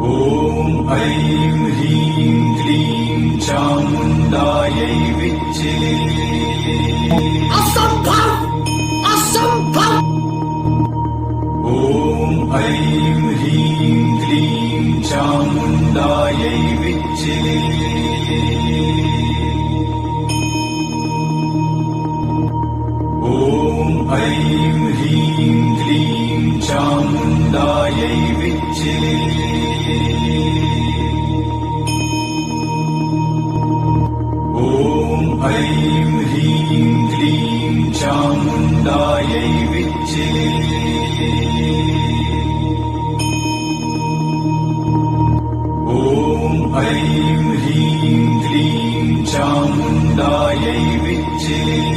ॐ ऐं ह्रीं क्लीं चामुण्डायै विच्चे। असंभव असंभव। ॐ ऐं ह्रीं क्लीं चामुण्डायै विच्चे। ॐ ऐं ह्रीं क्लीं चामुण्डायै विच्चे। ॐ ऐं ह्रीं क्लीं चामुण्डायै विच्चे। ॐ ऐं ह्रीं क्लीं चामुण्डायै विच्चे।